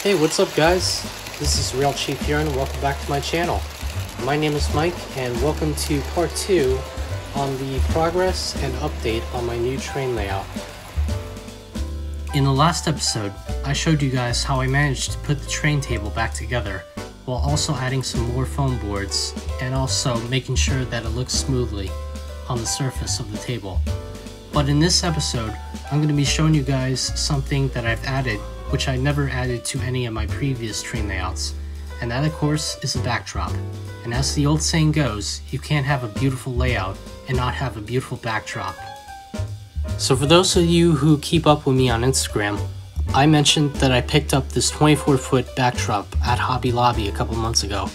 Hey, what's up guys? This is Real Chief here and welcome back to my channel. My name is Mike and welcome to part 2 on the progress and update on my new train layout. In the last episode, I showed you guys how I managed to put the train table back together while also adding some more foam boards and also making sure that it looks smoothly on the surface of the table. But in this episode, I'm going to be showing you guys something that I've added which I never added to any of my previous train layouts, and that of course is a backdrop. And as the old saying goes, you can't have a beautiful layout and not have a beautiful backdrop. So for those of you who keep up with me on Instagram, I mentioned that I picked up this 24-foot backdrop at Hobby Lobby a couple months ago.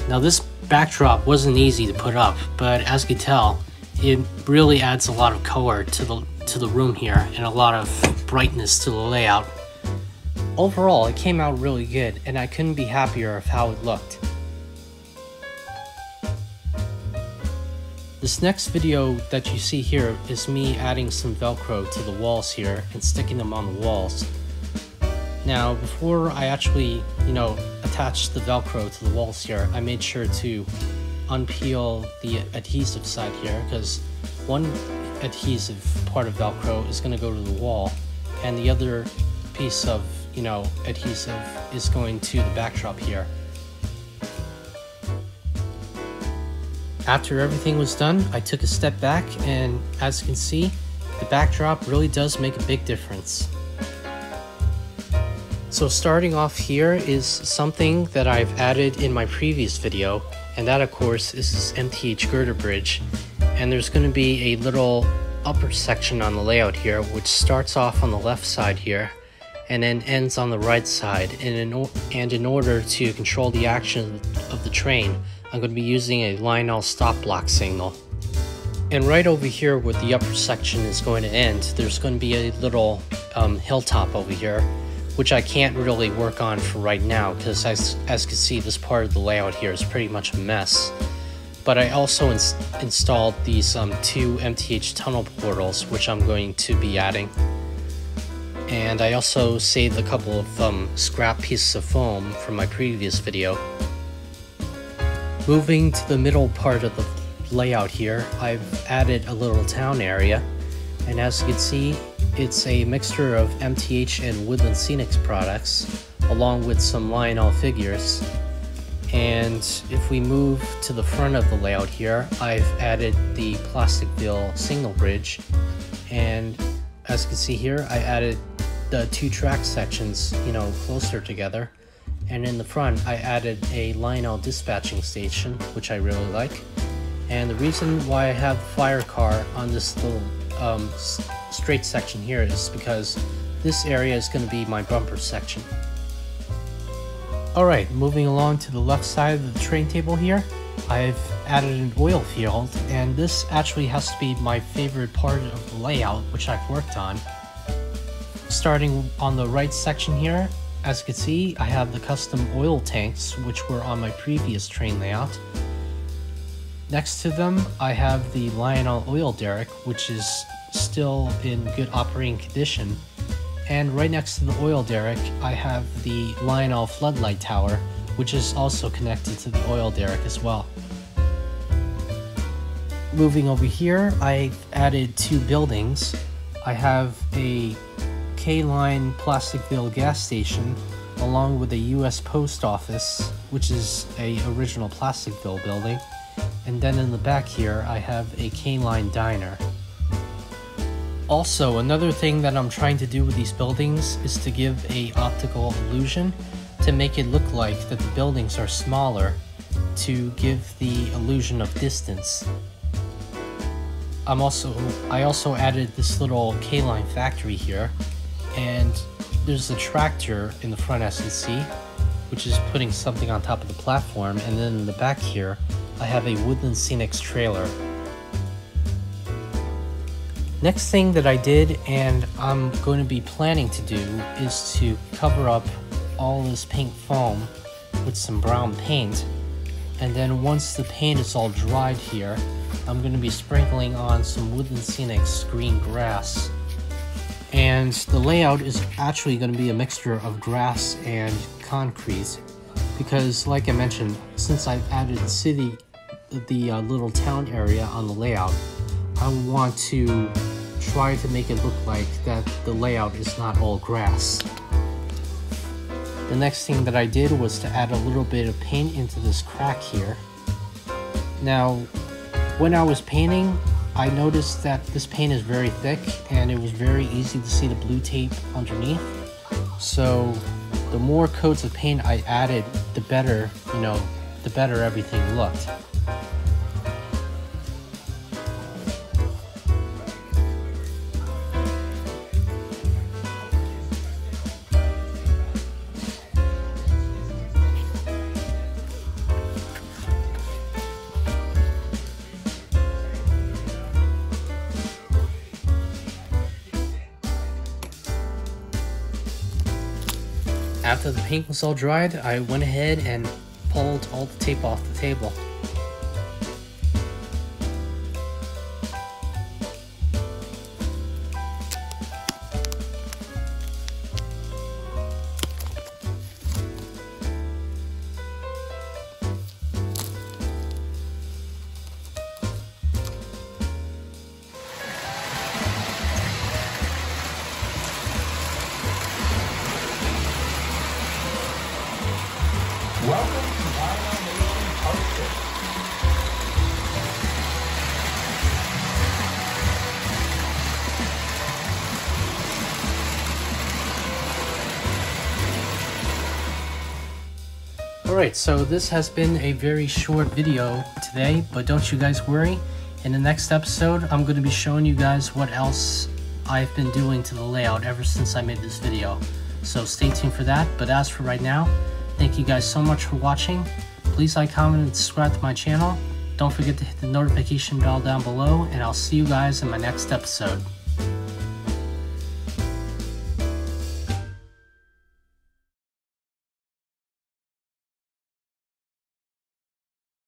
Now this backdrop wasn't easy to put up, but as you can tell, it really adds a lot of color to the room here and a lot of brightness to the layout. Overall, it came out really good, and I couldn't be happier of how it looked. This next video that you see here is me adding some Velcro to the walls here and sticking them on the walls. Now, before I actually, attached the Velcro to the walls here, I made sure to unpeel the adhesive side here, because one adhesive part of Velcro is going to go to the wall, and the other piece of adhesive is going to the backdrop here. After everything was done, I took a step back, and as you can see, the backdrop really does make a big difference. So starting off here is something that I've added in my previous video, and that of course is this MTH girder bridge. And there's going to be a little upper section on the layout here, which starts off on the left side here and then ends on the right side, and in order to control the action of the train, I'm going to be using a Lionel stop block signal. And right over here where the upper section is going to end, there's going to be a little hilltop over here, which I can't really work on for right now because as you can see, this part of the layout here is pretty much a mess. But I also installed these two MTH tunnel portals, which I'm going to be adding. And I also saved a couple of scrap pieces of foam from my previous video. Moving to the middle part of the layout here, I've added a little town area, and as you can see, it's a mixture of MTH and Woodland Scenics products, along with some Lionel figures. And if we move to the front of the layout here, I've added the Plasticville signal bridge, and as you can see here, I added the two track sections, closer together. And in the front, I added a Lionel dispatching station, which I really like. And the reason why I have the fire car on this little straight section here is because this area is going to be my bumper section. Alright, moving along to the left side of the train table here, I've added an oil field, and this actually has to be my favorite part of the layout, which I've worked on. Starting on the right section here, as you can see, I have the custom oil tanks, which were on my previous train layout. Next to them, I have the Lionel oil derrick, which is still in good operating condition. And right next to the oil derrick, I have the Lionel floodlight tower, which is also connected to the oil derrick as well. Moving over here, I've added two buildings. I have a K-Line Plasticville gas station, along with a US Post Office, which is a original Plasticville building. And then in the back here, I have a K-Line diner. Also, another thing that I'm trying to do with these buildings is to give an optical illusion to make it look like that the buildings are smaller, to give the illusion of distance. I also added this little K-Line factory here, and there's a tractor in the front, as you can see, which is putting something on top of the platform, and then in the back here, I have a Woodland Scenics trailer. Next thing that I did, and I'm going to be planning to do, is to cover up all this pink foam with some brown paint, and then once the paint is all dried here, I'm going to be sprinkling on some Woodland Scenics green grass And the layout is actually going to be a mixture of grass and concrete, because like I mentioned, since I've added the little town area on the layout, I want to try to make it look like that the layout is not all grass. The next thing that I did was to add a little bit of paint into this crack here. Now, when I was painting, I noticed that this paint is very thick and it was very easy to see the blue tape underneath. So the more coats of paint I added, the better, the better everything looked. After the paint was all dried, I went ahead and pulled all the tape off the table. Welcome to Vinyl Nation Part 6. Alright, so this has been a very short video today, but don't you guys worry. In the next episode, I'm going to be showing you guys what else I've been doing to the layout ever since I made this video. So stay tuned for that, but as for right now, thank you guys so much for watching. Please like, comment, and subscribe to my channel. Don't forget to hit the notification bell down below, and I'll see you guys in my next episode.